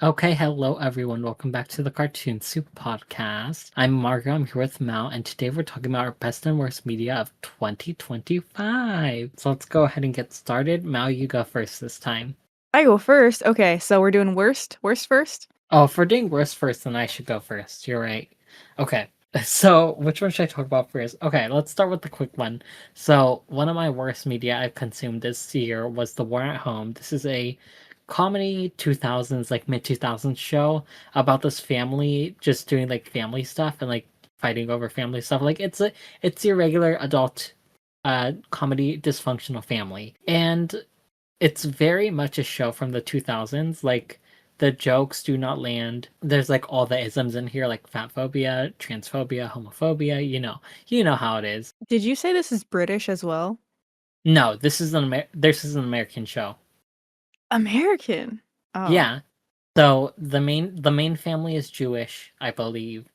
Okay, hello everyone. Welcome back to the Cartoon Soup Podcast. I'm Margo. I'm here with Mal, and today we're talking about our best and worst media of 2025. So let's go ahead and get started. Mal, you go first this time. I go first. Okay, so we're doing worst first. Oh, if we're doing worst first, then I should go first. You're right. Okay. So, which one should I talk about first? Okay, let's start with the quick one. So, one of my worst media I've consumed this year was The War at Home. This is a comedy 2000s, like mid 2000s show about this family just doing like family stuff and like fighting over family stuff. Like it's your regular adult comedy dysfunctional family. And it's very much a show from the 2000s. Like the jokes do not land. There's like all the isms in here, like fat phobia, transphobia, homophobia. You know how it is. Did you say this is British as well? No, this is an American show. American. Oh. Yeah. So the main family is Jewish, I believe.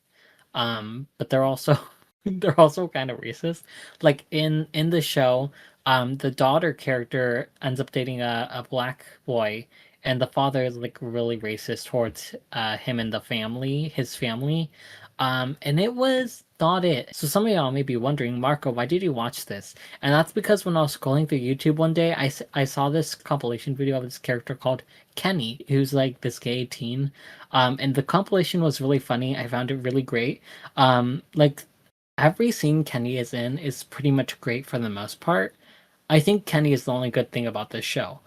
But they're also they're also kind of racist. Like in the show, the daughter character ends up dating a black boy, and the father is like really racist towards him and his family. And it was not it. So some of y'all may be wondering, Marco, why did you watch this? And that's because when I was scrolling through YouTube one day, I saw this compilation video of this character called Kenny, who's like this gay teen. And the compilation was really funny. I found it really great. Like every scene Kenny is in is pretty much great for the most part. I think Kenny is the only good thing about this show.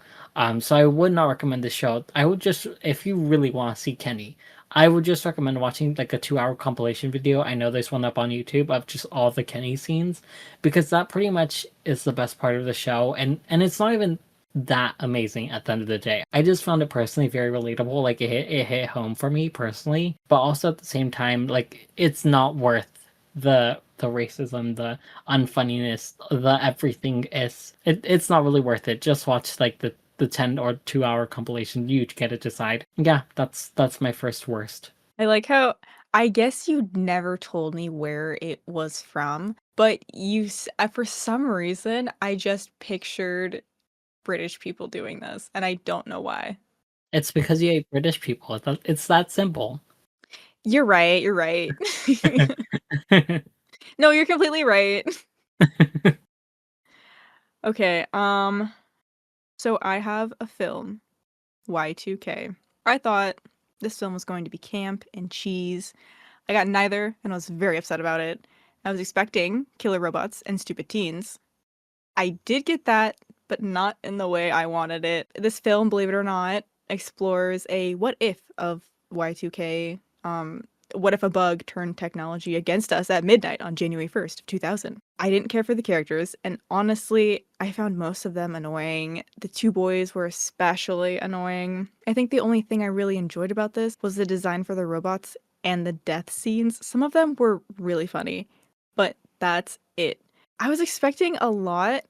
So I would not recommend this show. I would just, if you really want to see Kenny, I would just recommend watching like a 2 hour compilation video. I know there's one up on YouTube of just all the Kenny scenes, because that pretty much is the best part of the show, and it's not even that amazing at the end of the day. I just found it personally very relatable. Like it hit home for me personally, but also at the same time, like it's not worth the racism, the unfunniness, the everything is. It's not really worth it. Just watch like the 10 or 2 hour compilation. You get to decide. Yeah, that's my first worst. I like how I guess you never told me where it was from, but for some reason I just pictured British people doing this, and I don't know why. It's because you hate British people. It's that simple. You're right, you're right. No, you're completely right. Okay, so I have a film, Y2K. I thought this film was going to be camp and cheese. I got neither and I was very upset about it. I was expecting killer robots and stupid teens. I did get that, but not in the way I wanted it. This film, believe it or not, explores a what if of Y2K. What if a bug turned technology against us at midnight on January 1st of 2000? I didn't care for the characters, and honestly, I found most of them annoying. The two boys were especially annoying. I think the only thing I really enjoyed about this was the design for the robots and the death scenes. Some of them were really funny, but that's it. I was expecting a lot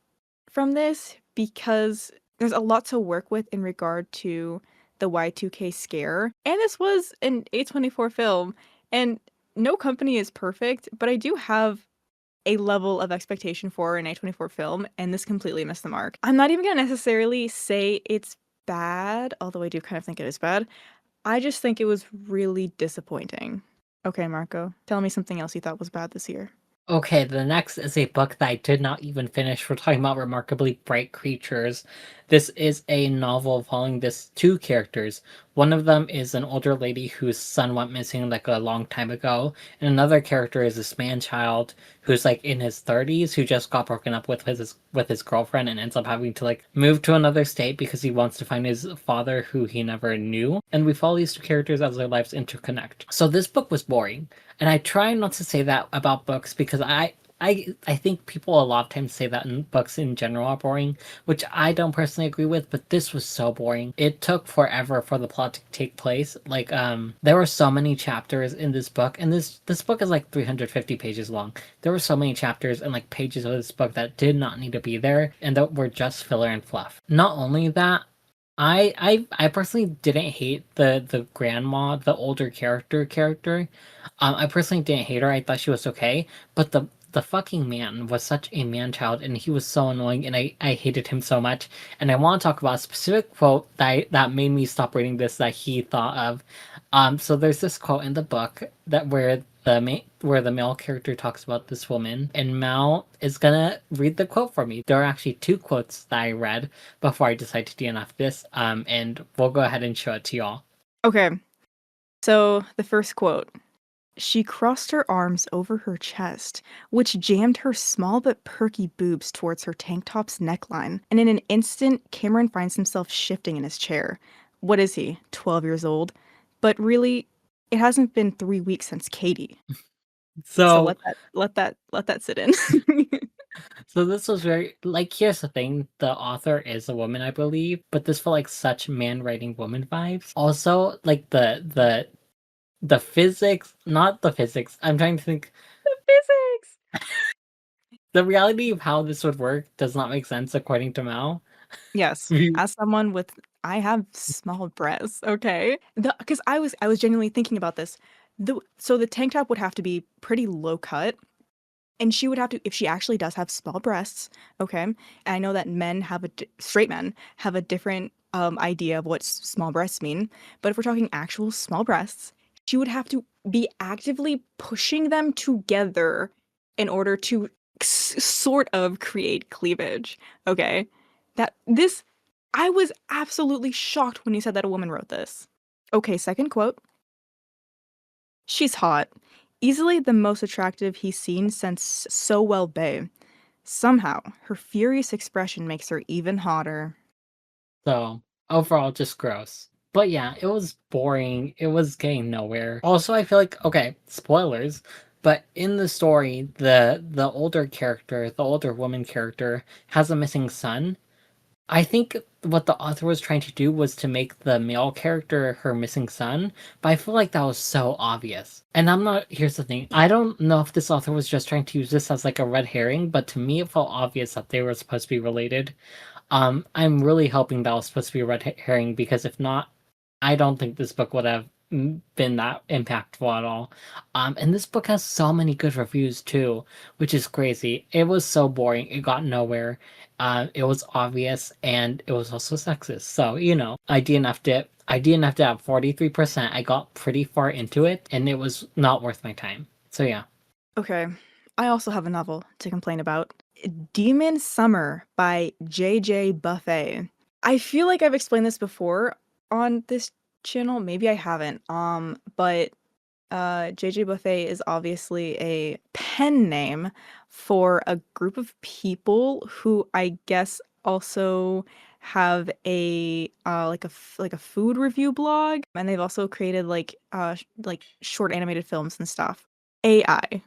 from this because there's a lot to work with in regard to the Y2K scare. And this was an A24 film, and no company is perfect, but I do have a level of expectation for an A24 film, and this completely missed the mark. I'm not even gonna necessarily say it's bad, although I do kind of think it is bad. I just think it was really disappointing. Okay, Marco, tell me something else you thought was bad this year. Okay, the next is a book that I did not even finish. We're talking about Remarkably Bright Creatures. This is a novel following this two characters. One of them is an older lady whose son went missing like a long time ago, and another character is this man child who's like in his 30s who just got broken up with his girlfriend and ends up having to like move to another state because he wants to find his father who he never knew. And we follow these two characters as their lives interconnect. So this book was boring. And I try not to say that about books because I think people a lot of times say that in books in general are boring, which I don't personally agree with, but this was so boring. It took forever for the plot to take place. Like there were so many chapters in this book, and this book is like 350 pages long. There were so many chapters and like pages of this book that did not need to be there and that were just filler and fluff. Not only that, I personally didn't hate the grandma, the older character. I personally didn't hate her. I thought she was okay, but the fucking man was such a man child, and he was so annoying, and I hated him so much. And I want to talk about a specific quote that made me stop reading this that he thought of. So there's this quote in the book that where the male character talks about this woman, and Mal is gonna read the quote for me. There are actually two quotes that I read before I decided to DNF this, and we'll go ahead and show it to y'all. Okay, so the first quote. She crossed her arms over her chest, which jammed her small but perky boobs towards her tank top's neckline, and in an instant, Cameron finds himself shifting in his chair. What is he, 12 years old? But really, it hasn't been 3 weeks since Katie. So So let that sit in. So this was very like here's the thing, the author is a woman, I believe, but this felt like such man writing woman vibes. Also, like the physics, not the physics. I'm trying to think Physics. the reality of how this would work does not make sense according to Mao. Yes, as someone with I have small breasts, okay? Because I was genuinely thinking about this. So the tank top would have to be pretty low cut, and she would have to, if she actually does have small breasts, okay? And I know that straight men have a different idea of what small breasts mean, but if we're talking actual small breasts, she would have to be actively pushing them together in order to sort of create cleavage, okay? That this I was absolutely shocked when he said that a woman wrote this. Okay, second quote. She's hot. Easily the most attractive he's seen since So Well Bay. Somehow, her furious expression makes her even hotter. So overall, just gross. But yeah, it was boring. It was getting nowhere. Also, I feel like okay, spoilers. But in the story, the older character, the older woman character, has a missing son. I think what the author was trying to do was to make the male character her missing son, but I feel like that was so obvious. And I'm not, here's the thing, I don't know if this author was just trying to use this as like a red herring, but to me it felt obvious that they were supposed to be related. I'm really hoping that was supposed to be a red herring because if not, I don't think this book would have been that impactful at all. And this book has so many good reviews too, which is crazy. It was so boring. It got nowhere. It was obvious, and it was also sexist. So I DNF'd it. I DNF'd it at 43%. I got pretty far into it, and it was not worth my time. So yeah. Okay, I also have a novel to complain about. Demon Summer by J.J. Buffet. I feel like I've explained this before on this channel. Maybe I haven't. But JJ Buffet is obviously a pen name for a group of people who I guess also have a like a food review blog, and they've also created like short animated films and stuff. AI.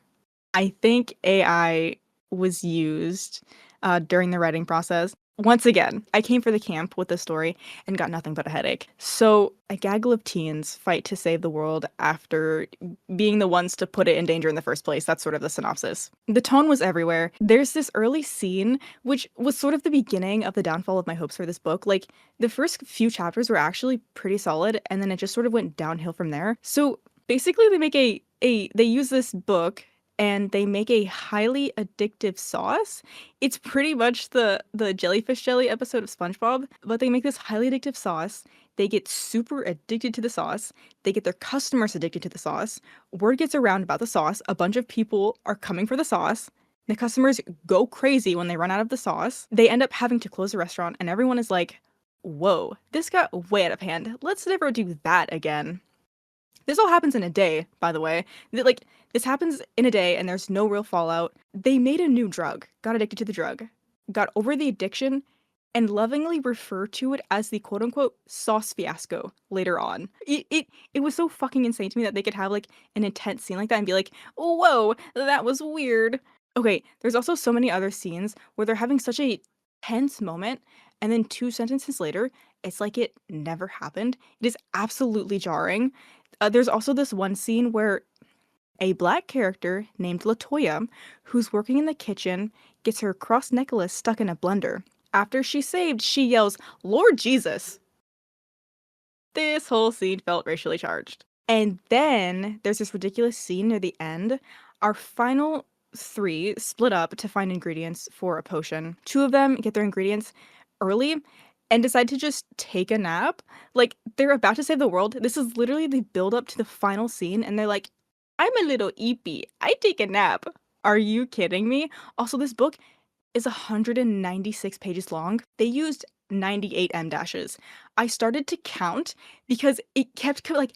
I think AI was used during the writing process. Once again, I came for the camp with this story and got nothing but a headache. So, a gaggle of teens fight to save the world after being the ones to put it in danger in the first place. That's sort of the synopsis. The tone was everywhere. There's this early scene, which was sort of the beginning of the downfall of my hopes for this book. Like, the first few chapters were actually pretty solid, and then it just sort of went downhill from there. So, basically, they make they use this book and they make a highly addictive sauce. It's pretty much the jellyfish jelly episode of SpongeBob, but they make this highly addictive sauce. They get super addicted to the sauce. They get their customers addicted to the sauce. Word gets around about the sauce. A bunch of people are coming for the sauce. The customers go crazy when they run out of the sauce. They end up having to close the restaurant, and everyone is like, whoa, this got way out of hand. Let's never do that again. This all happens in a day, by the way. Like, this happens in a day and there's no real fallout. They made a new drug, got addicted to the drug, got over the addiction, and lovingly refer to it as the quote unquote sauce fiasco later on. It was so fucking insane to me that they could have like an intense scene like that and be like, whoa, that was weird. Okay, there's also so many other scenes where they're having such a tense moment, and then 2 sentences later, it's like it never happened. It is absolutely jarring. There's also this one scene where a black character named Latoya, who's working in the kitchen, gets her cross necklace stuck in a blender. After she's saved, she yells, "Lord Jesus!" This whole scene felt racially charged. And then there's this ridiculous scene near the end. Our final three split up to find ingredients for a potion. Two of them get their ingredients early and decide to just take a nap. Like, they're about to save the world. This is literally the build up to the final scene, and they're like, I'm a little eepy. I take a nap. Are you kidding me? Also, this book is 196 pages long. They used 98 M dashes. I started to count because it kept like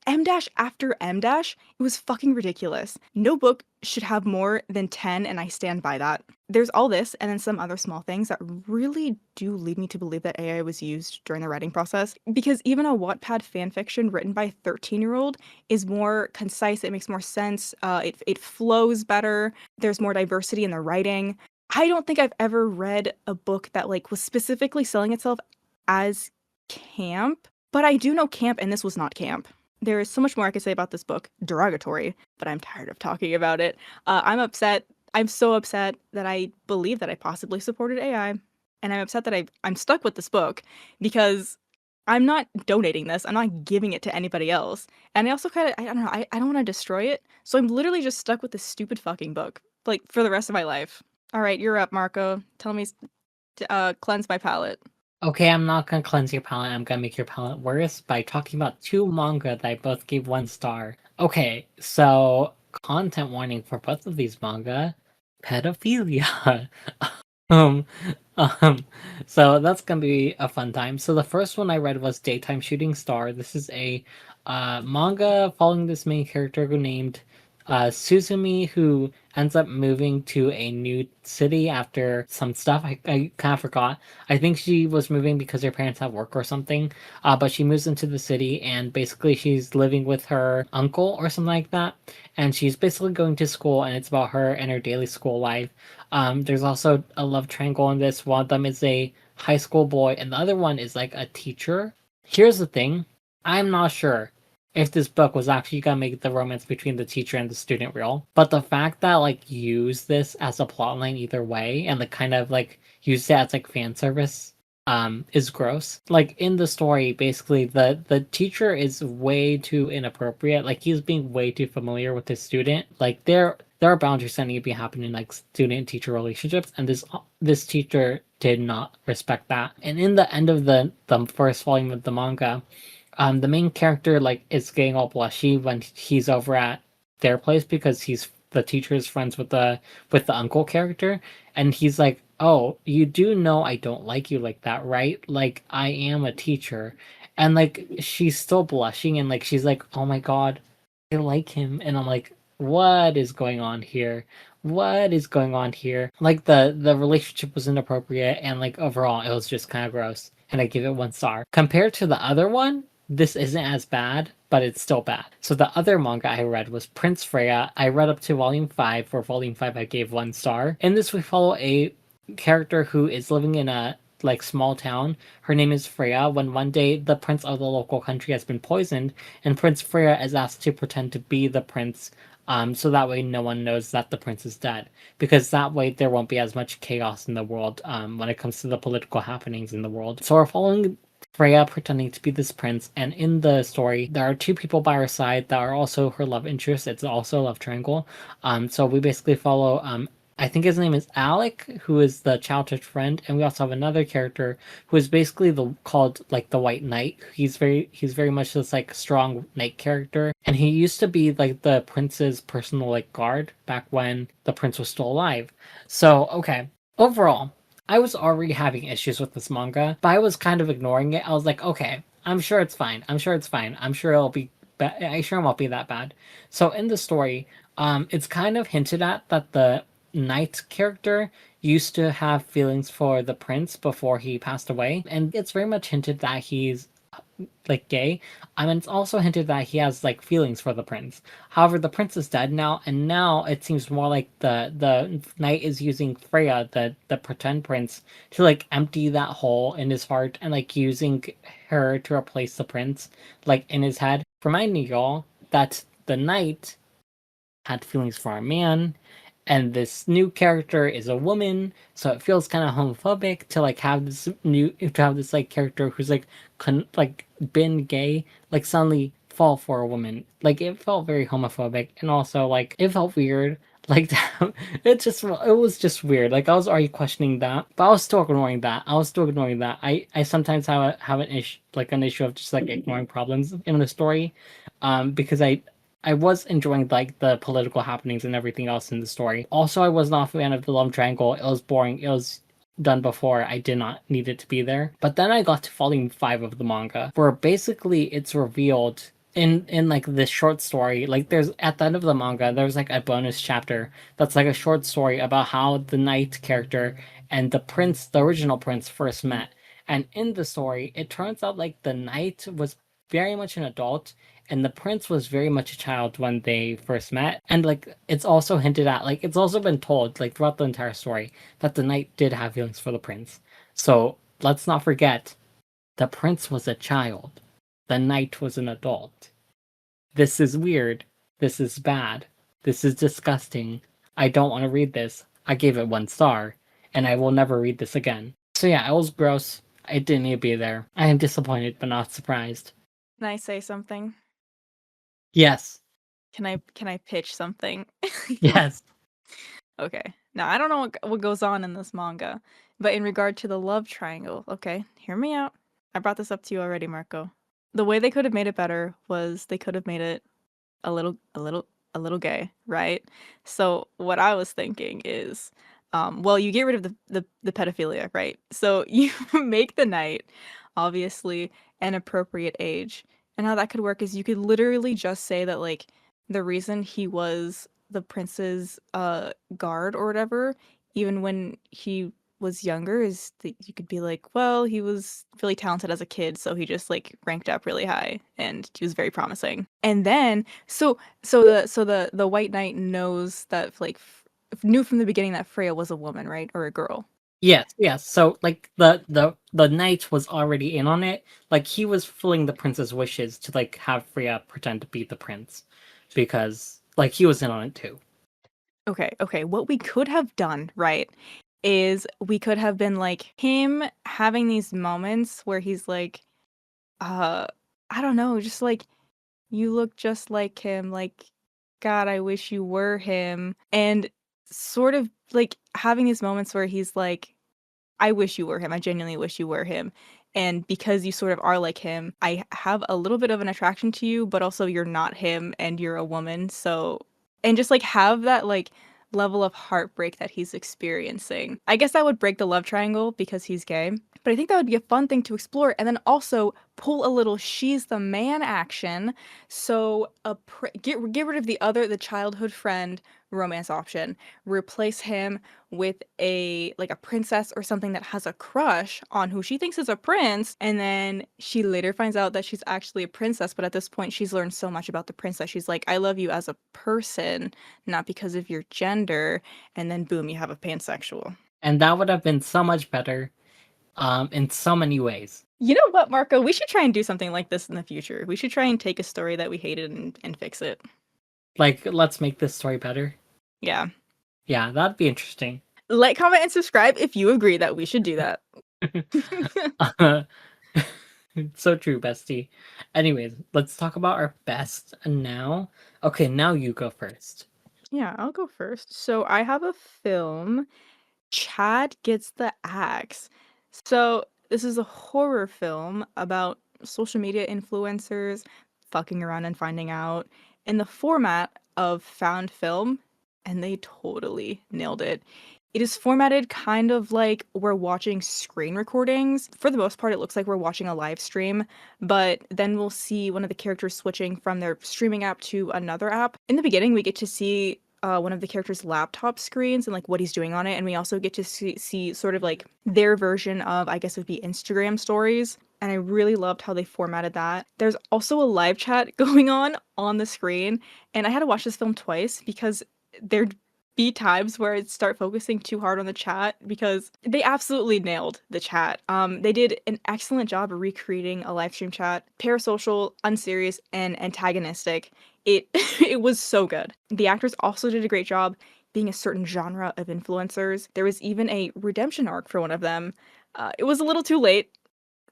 M dash after M dash. It was fucking ridiculous. No book should have more than 10, and I stand by that. There's all this and then some other small things that really do lead me to believe that AI was used during the writing process. Because even a Wattpad fanfiction written by a 13-year-old is more concise, it makes more sense, it flows better, there's more diversity in the writing. I don't think I've ever read a book that like was specifically selling itself as camp, but I do know camp, and this was not camp. There is so much more I could say about this book, derogatory, but I'm tired of talking about it. I'm upset. I'm so upset that I believe that I possibly supported AI, and I'm upset that I'm stuck with this book because I'm not donating this. I'm not giving it to anybody else. And I also kind of, I don't know, I don't want to destroy it. So I'm literally just stuck with this stupid fucking book, like, for the rest of my life. All right, you're up, Marco. Tell me to cleanse my palate. Okay, I'm not gonna cleanse your palate. I'm gonna make your palate worse by talking about two manga that I both gave 1 star. Okay, so content warning for both of these manga: pedophilia. um, um, so that's gonna be a fun time. So the first one I read was Daytime Shooting Star. This is a manga following this main character who named Suzumi, who ends up moving to a new city after some stuff. I kind of forgot. I think she was moving because her parents have work or something. But she moves into the city, and basically she's living with her uncle or something like that. And she's basically going to school, and it's about her and her daily school life. There's also a love triangle in this. One of them is a high school boy, and the other one is like a teacher. Here's the thing: I'm not sure if this book was actually gonna make the romance between the teacher and the student real. But the fact that like use this as a plotline either way and like kind of like use it as like fan service is gross. Like in the story, basically the teacher is way too inappropriate. Like he's being way too familiar with his student. Like there are boundaries that need to be happening in like student teacher relationships, and this teacher did not respect that. And in the end of the first volume of the manga, the main character like is getting all blushy when he's over at their place because the teacher is friends with the uncle character, and he's like, "Oh, you do know I don't like you like that, right? Like I am a teacher," and like she's still blushing, and like she's like, "Oh my god, I like him," and I'm like, "What is going on here? What is going on here?" Like the relationship was inappropriate, and like overall it was just kind of gross, and I give it 1 star. Compared to the other one, this isn't as bad, but it's still bad. So the other manga I read was Prince Freya. I read up to volume 5. For volume 5, I gave 1 star. In this, we follow a character who is living in a like small town. Her name is Freya. When one day the prince of the local country has been poisoned, and Prince Freya is asked to pretend to be the prince, so that way no one knows that the prince is dead. Because that way there won't be as much chaos in the world when it comes to the political happenings in the world. So we're following Freya pretending to be this prince, and in the story, there are two people by her side that are also her love interest. It's also a love triangle. So we basically follow I think his name is Alec, who is the childhood friend, and we also have another character who is basically called like the White Knight. He's very much this like strong knight character, and he used to be like the prince's personal like guard back when the prince was still alive. So okay, overall, I was already having issues with this manga, but I was kind of ignoring it. I was like, okay, I'm sure it's fine. I'm sure it's fine. I'm sure it'll be. I sure it won't be that bad. So in the story, it's kind of hinted at that the knight character used to have feelings for the prince before he passed away, and it's very much hinted that he's like gay. I mean, it's also hinted that he has like feelings for the prince. However, the prince is dead now, and now it seems more like the knight is using Freya, the pretend prince, to like empty that hole in his heart and like using her to replace the prince, like in his head. Reminding y'all that the knight had feelings for a man, and this new character is a woman, so it feels kind of homophobic to like have this like character who's like like been gay like suddenly fall for a woman. Like it felt very homophobic, and also like it felt weird. Like it was just weird. Like I was already questioning that, but I was still ignoring that. I sometimes have an issue, like an issue of just like ignoring problems in the story, because I was enjoying like the political happenings and everything else in the story. Also, I was not a fan of the love triangle. It was boring. It was done before. I did not need it to be there. But then I got to volume 5 of the manga, where basically it's revealed in like this short story, like there's at the end of the manga there's like a bonus chapter that's like a short story about how the knight character and the original prince first met. And in the story it turns out like the knight was very much an adult and the prince was very much a child when they first met. And like it's also hinted at, like it's also been told like throughout the entire story that the knight did have feelings for the prince. So let's not forget, the prince was a child, the knight was an adult. This is weird. This is bad. This is disgusting. I don't want to read this. I gave it 1 star, and I will never read this again. So yeah, it was gross. It didn't need to be there. I am disappointed, but not surprised. Can I say something? Yes. Can I pitch something? Yes. Okay. Now, I don't know what goes on in this manga, but in regard to the love triangle, okay, hear me out. I brought this up to you already, Marco. The way they could have made it better was they could have made it a little gay, right? So what I was thinking is, well, you get rid of the pedophilia, right? So you make the knight obviously an appropriate age. And how that could work is you could literally just say that like the reason he was the prince's guard or whatever, even when he was younger, is that you could be like, well, he was really talented as a kid, so he just like ranked up really high and he was very promising. And then so the white knight knows that like knew from the beginning that Freya was a woman, right? Or a girl. Yes, yes. So like the knight was already in on it. Like he was fulfilling the prince's wishes to like have Freya pretend to be the prince, because like he was in on it too. Okay. What we could have done, right, is we could have been like him having these moments where he's like, uh, I don't know, just like, you look just like him, like, God, I wish you were him. And sort of like having these moments where he's like, I wish you were him. I genuinely wish you were him. And because you sort of are like him, I have a little bit of an attraction to you, but also you're not him and you're a woman. So, and just like have that like level of heartbreak that he's experiencing. I guess that would break the love triangle because he's gay, but I think that would be a fun thing to explore. And then also pull a little she's the man action. So get rid of the childhood friend romance option. Replace him with a princess or something that has a crush on who she thinks is a prince, and then she later finds out that she's actually a princess, but at this point she's learned so much about the princess. She's like, I love you as a person, not because of your gender, and then boom, you have a pansexual. And that would have been so much better, in so many ways. You know what, Marco? We should try and do something like this in the future. We should try and take a story that we hated and fix it. Like, let's make this story better. Yeah. Yeah, that'd be interesting. Like, comment, and subscribe if you agree that we should do that. So true, bestie. Anyways, let's talk about our best now. Okay, now you go first. Yeah, I'll go first. So I have a film, Chad Gets the Axe. So this is a horror film about social media influencers fucking around and finding out in the format of found film, and they totally nailed it. It is formatted kind of like we're watching screen recordings. For the most part, it looks like we're watching a live stream, but then we'll see one of the characters switching from their streaming app to another app. In the beginning, we get to see one of the characters' laptop screens and like what he's doing on it, and we also get to see sort of like their version of, I guess it would be Instagram stories. And I really loved how they formatted that. There's also a live chat going on the screen, and I had to watch this film twice because there'd be times where I'd start focusing too hard on the chat because they absolutely nailed the chat. They did an excellent job of recreating a live stream chat, parasocial, unserious, and antagonistic. It it was so good. The actors also did a great job being a certain genre of influencers. There was even a redemption arc for one of them. It was a little too late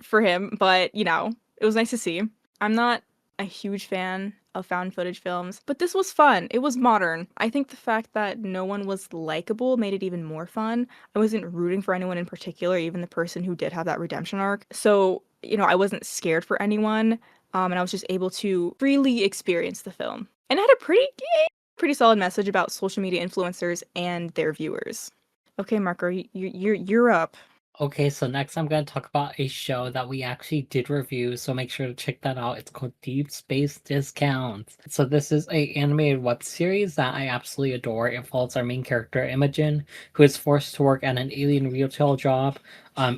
for him, but you know, it was nice to see. I'm not a huge fan of found footage films, but this was fun. It was modern. I think the fact that no one was likable made it even more fun. I wasn't rooting for anyone in particular, even the person who did have that redemption arc. So, I wasn't scared for anyone, and I was just able to freely experience the film. And it had a pretty solid message about social media influencers and their viewers. Okay, Marco, you're up. Okay, so next I'm going to talk about a show that we actually did review, so make sure to check that out. It's called Deep Space Discounts. So this is a animated web series that I absolutely adore. It follows our main character, Imogen, who is forced to work at an alien retail job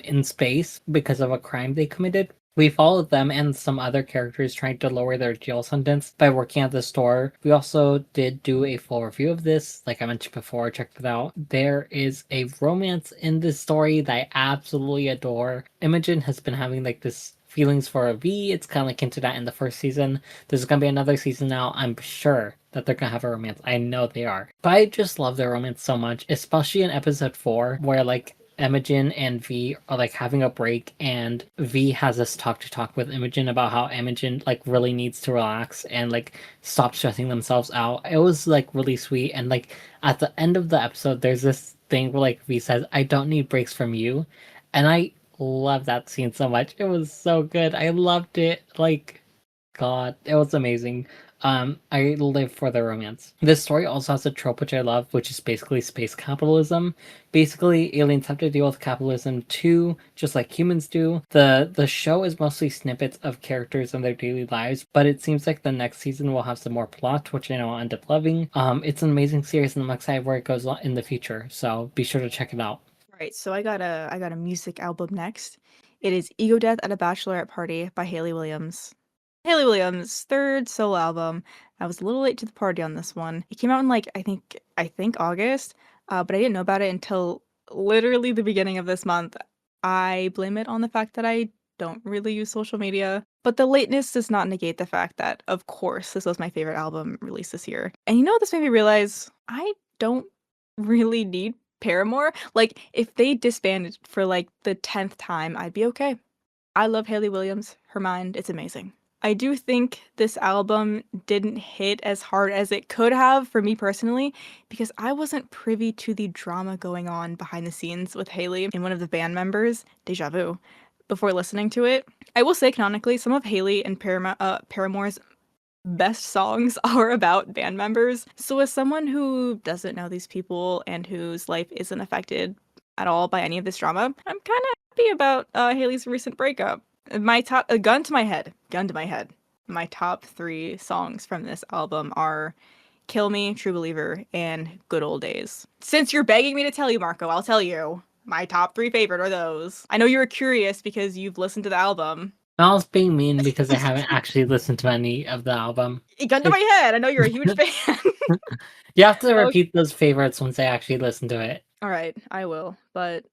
in space because of a crime they committed. We followed them and some other characters trying to lower their jail sentence by working at the store. We also did do a full review of this, like I mentioned before, check it out. There is a romance in this story that I absolutely adore. Imogen has been having like this feelings for a V. It's kind of like hinted at in the first season. There's gonna be another season now. I'm sure that they're gonna have a romance. I know they are. But I just love their romance so much, especially in episode 4, where like Imogen and V are like having a break, and V has this talk to talk with Imogen about how Imogen like really needs to relax and like stop stressing themselves out. It was like really sweet, and like at the end of the episode, there's this thing where like V says, "I don't need breaks from you," and I love that scene so much. It was so good. I loved it. Like, God, it was amazing. I live for the romance. This story also has a trope which I love, which is basically space capitalism. Basically, aliens have to deal with capitalism too, just like humans do. The show is mostly snippets of characters and their daily lives, but it seems like the next season will have some more plot, which I know I'll end up loving. It's an amazing series, and I'm excited where it goes in the future. So be sure to check it out. Right, so I got a music album next. It is Ego Death at a Bachelorette Party by Hayley Williams. Hayley Williams' third solo album. I was a little late to the party on this one. It came out in like I think August, but I didn't know about it until literally the beginning of this month. I blame it on the fact that I don't really use social media, but the lateness does not negate the fact that, of course, this was my favorite album released this year. And this made me realize I don't really need Paramore. Like, if they disbanded for like the 10th time, I'd be okay. I love Hayley Williams. Her mind, it's amazing. I do think this album didn't hit as hard as it could have for me personally because I wasn't privy to the drama going on behind the scenes with Hayley and one of the band members, Deja Vu, before listening to it. I will say canonically, some of Hayley and Paramore's best songs are about band members. So as someone who doesn't know these people and whose life isn't affected at all by any of this drama, I'm kind of happy about Hayley's recent breakup. My top, gun to my head, my top 3 songs from this album are Kill Me, True Believer, and Good Old Days. Since you're begging me to tell you, Marco, I'll tell you. My top 3 favorite are those. I know you were curious because you've listened to the album. I was being mean because I haven't actually listened to any of the album. Gun to my head, I know you're a huge fan. You have to Okay. repeat those favorites once I actually listen to it. All right, I will. But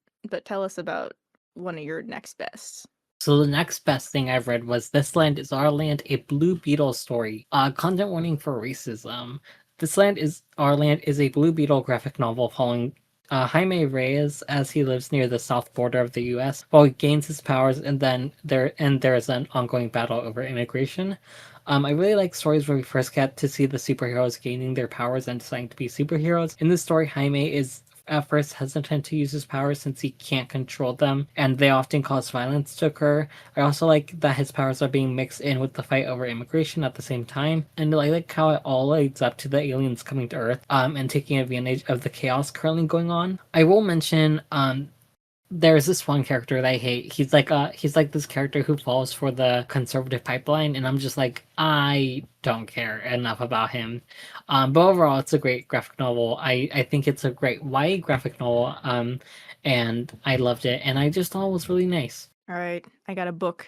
tell us about one of your next bests. So the next best thing I've read was This Land Is Our Land, a Blue Beetle story. Content warning for racism. This Land Is Our Land is a Blue Beetle graphic novel following Jaime Reyes as he lives near the south border of the U.S. while he gains his powers, and then there is an ongoing battle over immigration. I really like stories where we first get to see the superheroes gaining their powers and deciding to be superheroes. In this story, Jaime is at first hesitant to use his powers since he can't control them, and they often cause violence to occur. I also like that his powers are being mixed in with the fight over immigration at the same time, and I like how it all leads up to the aliens coming to Earth, and taking advantage of the chaos currently going on. I will mention, there's this one character that I hate. He's like this character who falls for the conservative pipeline, and I'm just like, I don't care enough about him. But overall, it's a great graphic novel. I think it's a great YA graphic novel. And I loved it, and I just thought it was really nice. All right, I got a book.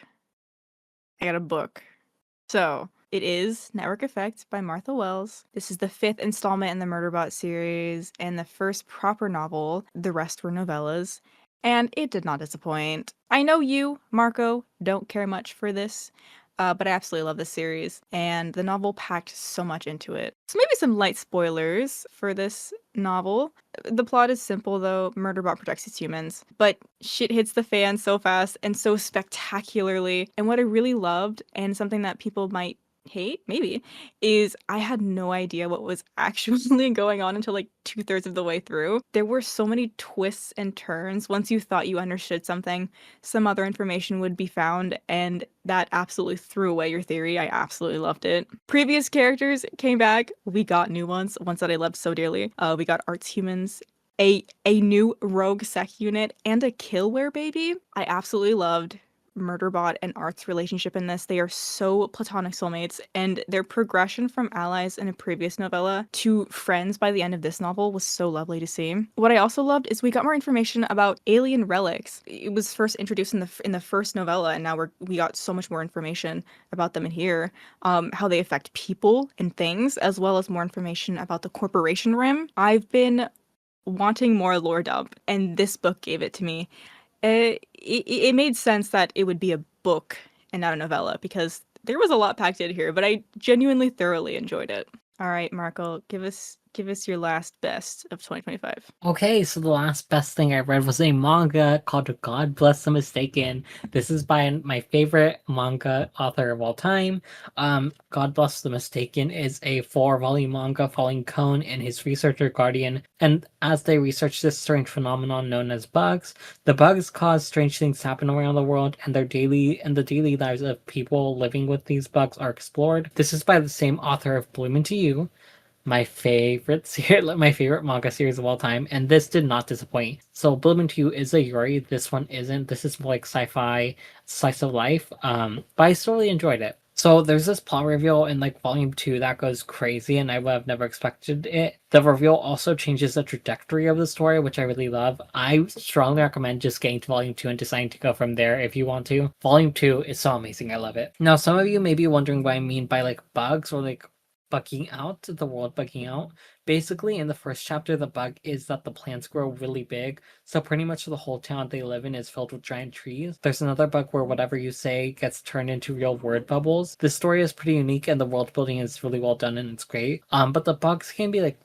So, it is Network Effect by Martha Wells. This is the 5th installment in the Murderbot series and the first proper novel. The rest were novellas. And it did not disappoint. I know you, Marco, don't care much for this, but I absolutely love this series, and the novel packed so much into it. So maybe some light spoilers for this novel. The plot is simple, though. Murderbot protects its humans, but shit hits the fan so fast and so spectacularly. And what I really loved, and something that people might hate, maybe, is I had no idea what was actually going on until like 2/3 of the way through. There were so many twists and turns. Once you thought you understood something, some other information would be found, and that absolutely threw away your theory. I absolutely loved it. Previous characters came back. We got new ones that I loved so dearly. We got Arts Humans, a new rogue sec unit, and a Killware baby. I absolutely loved Murderbot and Art's relationship in this. They are so platonic soulmates, and their progression from allies in a previous novella to friends by the end of this novel was so lovely to see. What I also loved is we got more information about alien relics. It was first introduced in the first novella, and now we got so much more information about them in here. How they affect people and things, as well as more information about the Corporation Rim. I've been wanting more lore dump, and this book gave it to me. It made sense that it would be a book and not a novella because there was a lot packed in here, but I genuinely thoroughly enjoyed it. All right, Marco, give us your last best of 2025. Okay, so the last best thing I read was a manga called God Bless the Mistaken. This is by my favorite manga author of all time. God Bless the Mistaken is a 4-volume manga following Kon and his researcher Guardian, and as they research this strange phenomenon known as bugs, the bugs cause strange things to happen around the world, and the daily lives of people living with these bugs are explored. This is by the same author of Bloom Into You, my favorite manga series of all time, and this did not disappoint. So Bloom Into You is a Yuri, this one isn't. This is more like sci-fi slice of life, but I totally enjoyed it. So there's this plot reveal in like volume 2 that goes crazy, and I would have never expected it. The reveal also changes the trajectory of the story, which I really love. I strongly recommend just getting to volume 2 and deciding to go from there if you want to. Volume 2 is so amazing, I love it. Now some of you may be wondering what I mean by like bugs or like bugging out, the world bugging out. Basically, in the first chapter, the bug is that the plants grow really big, so pretty much the whole town they live in is filled with giant trees. There's another bug where whatever you say gets turned into real word bubbles. This story is pretty unique, and the world building is really well done, and it's great. But the bugs can be like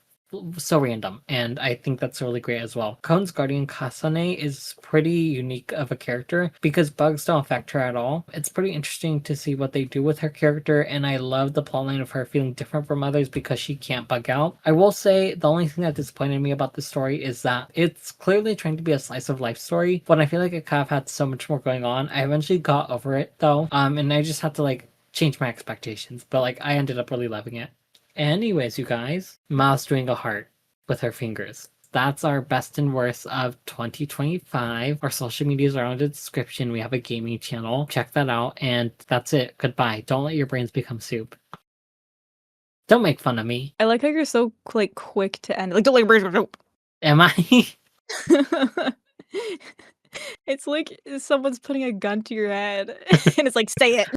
so random, and I think that's really great as well. Kon's guardian Kasane is pretty unique of a character because bugs don't affect her at all. It's pretty interesting to see what they do with her character, and I love the plotline of her feeling different from others because she can't bug out. I will say the only thing that disappointed me about the story is that it's clearly trying to be a slice of life story, but I feel like it kind of had so much more going on. I eventually got over it though, and I just had to like change my expectations, but like I ended up really loving it. Anyways, you guys, Ma's doing a heart with her fingers. That's our best and worst of 2025. Our social medias are on the description. We have a gaming channel. Check that out. And that's it. Goodbye. Don't let your brains become soup. Don't make fun of me. I like how you're so like quick to end. Like, don't like birds. Nope. Am I? It's like someone's putting a gun to your head, and it's like, say it.